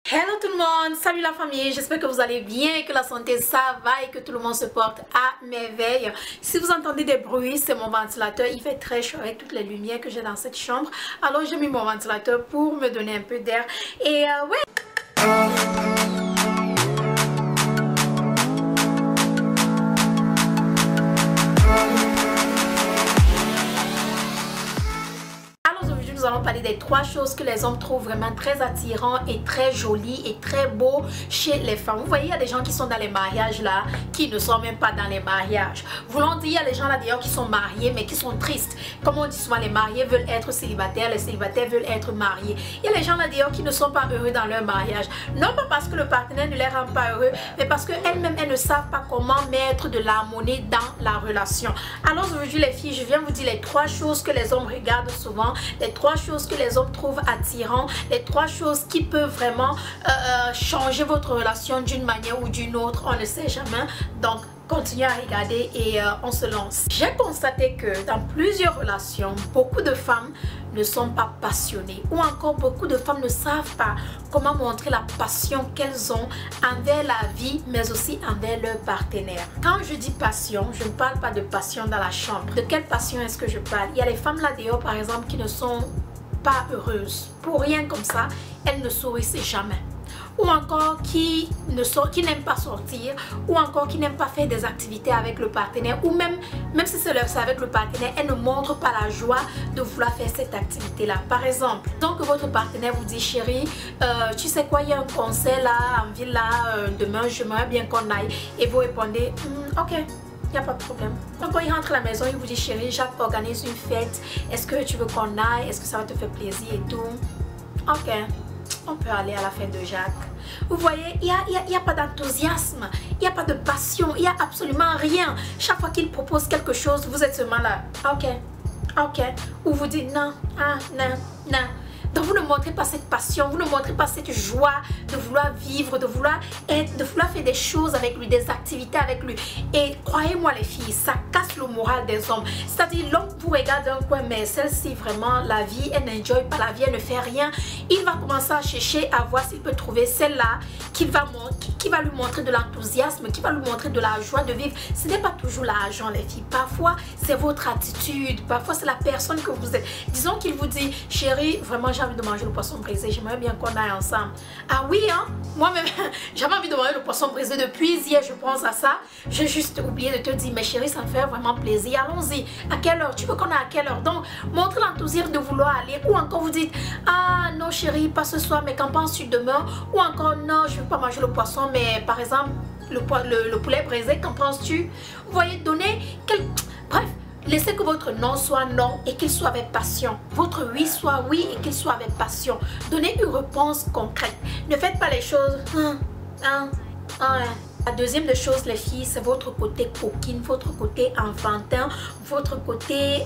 Hello tout le monde, salut la famille, j'espère que vous allez bien, que la santé ça va et que tout le monde se porte à merveille. Si vous entendez des bruits, c'est mon ventilateur, il fait très chaud avec toutes les lumières que j'ai dans cette chambre. Alors j'ai mis mon ventilateur pour me donner un peu d'air et ouais. Nous allons parler des 3 choses que les hommes trouvent vraiment très attirants et très jolis et très beaux chez les femmes. Vous voyez, il y a des gens qui sont dans les mariages là, qui ne sont même pas dans les mariages. Voulant dire, il y a des gens là d'ailleurs qui sont mariés mais qui sont tristes. Comme on dit souvent, les mariés veulent être célibataires, les célibataires veulent être mariés. Il y a des gens là d'ailleurs qui ne sont pas heureux dans leur mariage. Non pas parce que le partenaire ne les rend pas heureux, mais parce qu'elles-mêmes, elles ne savent pas comment mettre de l'harmonie dans la relation. Alors aujourd'hui les filles, je viens vous dire les 3 choses que les hommes regardent souvent, les 3 choses que les hommes trouvent attirants, les 3 choses qui peuvent vraiment changer votre relation d'une manière ou d'une autre, on ne sait jamais. Donc continuez à regarder et on se lance. J'ai constaté que dans plusieurs relations, beaucoup de femmes ne sont pas passionnées ou encore beaucoup de femmes ne savent pas comment montrer la passion qu'elles ont envers la vie mais aussi envers leur partenaire. Quand je dis passion, je ne parle pas de passion dans la chambre. De quelle passion est-ce que je parle? Il y a les femmes là dehors par exemple qui ne sont pas heureuses. Pour rien comme ça, elles ne sourissent jamais. Ou encore qui n'aiment pas sortir, ou encore qui n'aiment pas faire des activités avec le partenaire, ou même si c'est avec le partenaire, elles ne montrent pas la joie de vouloir faire cette activité là. Par exemple, donc votre partenaire vous dit chérie, tu sais quoi, il y a un concert là en ville là, demain j'aimerais bien qu'on aille, et vous répondez ok, il n'y a pas de problème. Donc quand il rentre à la maison, il vous dit chérie, Jacques organise une fête, est-ce que tu veux qu'on aille, est-ce que ça va te faire plaisir et tout? Ok, on peut aller à la fête de Jacques. Vous voyez, il n'y a pas d'enthousiasme, il n'y a pas de passion, il n'y a absolument rien. Chaque fois qu'il propose quelque chose, vous êtes seulement là. Ok, ok. Ou vous dites non, ah, non, non. Donc vous ne montrez pas cette passion, vous ne montrez pas cette joie de vouloir vivre, de vouloir être, de vouloir faire des choses avec lui, des activités avec lui. Et croyez-moi les filles, ça casse le moral des hommes. C'est-à-dire l'homme vous regarde d'un coin, mais celle-ci vraiment, la vie, elle n'enjoy pas la vie, elle ne fait rien. Il va commencer à chercher à voir s'il peut trouver celle-là qui va lui montrer de l'enthousiasme, qui va lui montrer de la joie de vivre. Ce n'est pas toujours l'argent les filles, parfois c'est votre attitude, parfois c'est la personne que vous êtes. Disons qu'il vous dit chérie, vraiment j'ai envie de manger le poisson brisé, j'aimerais bien qu'on aille ensemble. Ah oui hein, moi-même j'avais envie de manger le poisson brisé depuis hier, je pense à ça. J'ai juste oublié de te dire mais chérie, ça me fait vraiment plaisir, allons-y. À quelle heure? Tu veux qu'on aille à quelle heure? Donc montrez l'enthousiasme de vouloir aller. Ou encore vous dites ah non chérie, pas ce soir, mais qu'en penses-tu demain? Ou encore non, je ne veux pas manger le poisson, mais par exemple le poulet brisé, qu'en penses-tu? Vous voyez, donner bref, laissez que votre non soit non et qu'il soit avec passion. Votre oui soit oui et qu'il soit avec passion. Donnez une réponse concrète. Ne faites pas les choses. La deuxième des choses les filles, c'est votre côté coquine, votre côté enfantin, votre côté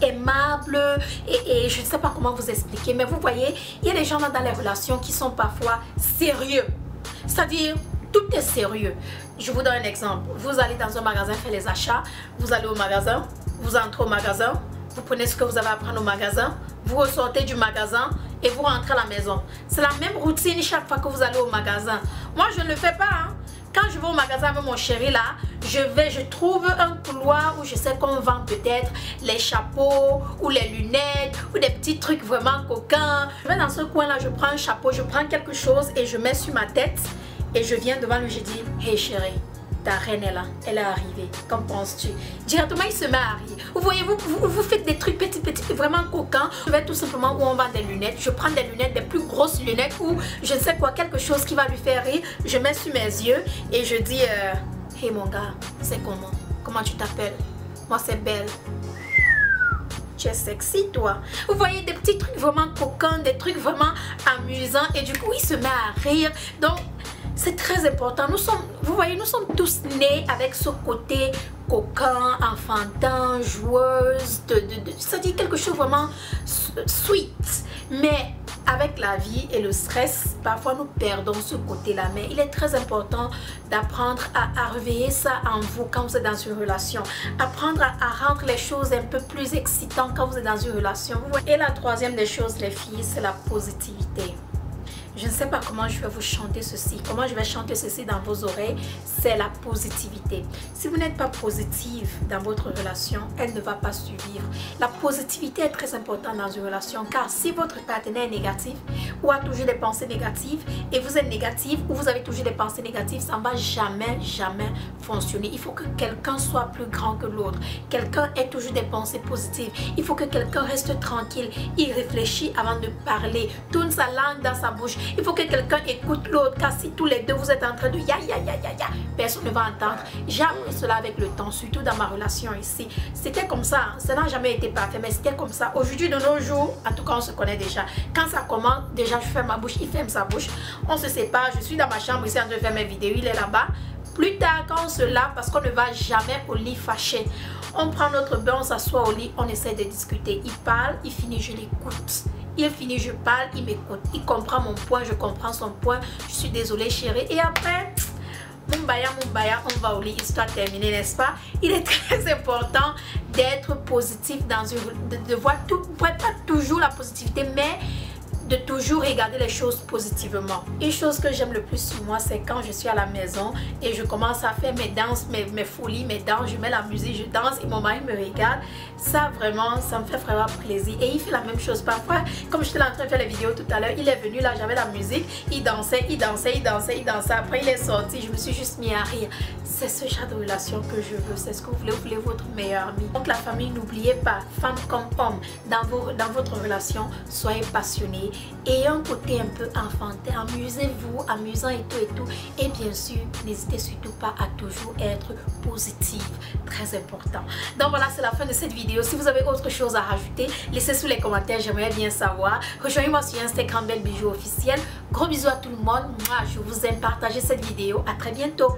aimable et je ne sais pas comment vous expliquer, mais vous voyez, il y a des gens là dans les relations qui sont parfois sérieux. C'est-à-dire, tout est sérieux. Je vous donne un exemple. Vous allez dans un magasin faire les achats, vous allez au magasin, vous entrez au magasin, vous prenez ce que vous avez à prendre au magasin, vous ressortez du magasin et vous rentrez à la maison. C'est la même routine chaque fois que vous allez au magasin. Moi, je ne le fais pas. Hein. Quand je vais au magasin avec mon chéri là, je trouve un couloir où je sais qu'on vend peut-être les chapeaux ou les lunettes ou des petits trucs vraiment coquins. Je vais dans ce coin là, je prends un chapeau, je prends quelque chose et je mets sur ma tête et je viens devant lui, je dis hey chérie, ta reine est là, elle est arrivée, qu'en penses-tu? Directement il se met à rire. Vous voyez, vous faites des trucs petits, vraiment coquins. Je vais tout simplement où on vend des lunettes, je prends des lunettes, des plus grosses lunettes ou je ne sais quoi, quelque chose qui va lui faire rire. Je mets sur mes yeux et je dis hey mon gars, c'est comment tu t'appelles? Moi c'est Belle. Tu es sexy toi. Vous voyez, des petits trucs vraiment coquins, des trucs vraiment amusants et du coup il se met à rire. Donc c'est très important. Vous voyez, nous sommes tous nés avec ce côté coquin, enfantin, joueuse, c'est-à-dire quelque chose vraiment sweet. Mais avec la vie et le stress, parfois nous perdons ce côté-là. Mais il est très important d'apprendre à réveiller ça en vous quand vous êtes dans une relation. Apprendre à rendre les choses un peu plus excitantes quand vous êtes dans une relation. Et la troisième des choses, les filles, c'est la positivité. je ne sais pas comment je vais vous chanter ceci, comment je vais chanter ceci dans vos oreilles, c'est la positivité. Si vous n'êtes pas positive dans votre relation, elle ne va pas survivre. La positivité est très importante dans une relation, car si votre partenaire est négatif ou a toujours des pensées négatives et vous êtes négatif ou vous avez toujours des pensées négatives, ça ne va jamais fonctionner. Il faut que quelqu'un soit plus grand que l'autre, quelqu'un ait toujours des pensées positives, il faut que quelqu'un reste tranquille, il réfléchit avant de parler, tourne sa langue dans sa bouche. Il faut que quelqu'un écoute l'autre, car si tous les deux vous êtes en train de ya, personne ne va entendre. J'ai appris cela avec le temps, surtout dans ma relation ici. C'était comme ça, ça n'a jamais été parfait, mais c'était comme ça. Aujourd'hui, de nos jours, en tout cas, on se connaît déjà. Quand ça commence, déjà, je ferme ma bouche, il ferme sa bouche. On se sépare, je suis dans ma chambre ici en train de faire mes vidéos, il est là-bas. Plus tard, quand on se lave, parce qu'on ne va jamais au lit fâché, on prend notre bain, on s'assoit au lit, on essaie de discuter. Il parle, il finit, je l'écoute. Il finit, je parle, il m'écoute. Il comprend mon point, je comprends son point. Je suis désolée, chérie. Et après, Mumbaya, on va au lit, histoire terminée, n'est-ce pas? Il est très important d'être positif dans une... de voir tout, pas toujours la positivité, mais de toujours regarder les choses positivement. Une chose que j'aime le plus sur moi, c'est quand je suis à la maison et je commence à faire mes danses, mes folies, mes danses, je mets la musique, je danse et mon mari me regarde. Ça vraiment, ça me fait vraiment plaisir. Et il fait la même chose parfois. Comme j'étais en train de faire les vidéos tout à l'heure, il est venu là, j'avais la musique, il dansait. Après il est sorti, je me suis juste mis à rire. C'est ce genre de relation que je veux. C'est ce que vous voulez votre meilleur ami. Donc la famille, n'oubliez pas, femme comme homme, dans votre relation, soyez passionnés. Et un côté un peu enfantin, amusez-vous, amusant et tout. Et bien sûr, n'hésitez surtout pas à toujours être positive, très important. Donc voilà, c'est la fin de cette vidéo. Si vous avez autre chose à rajouter, laissez sous les commentaires, j'aimerais bien savoir. Rejoignez-moi sur Instagram Belle Bijou officiel. Gros bisous à tout le monde. Moi, je vous aime, partagez cette vidéo. À très bientôt.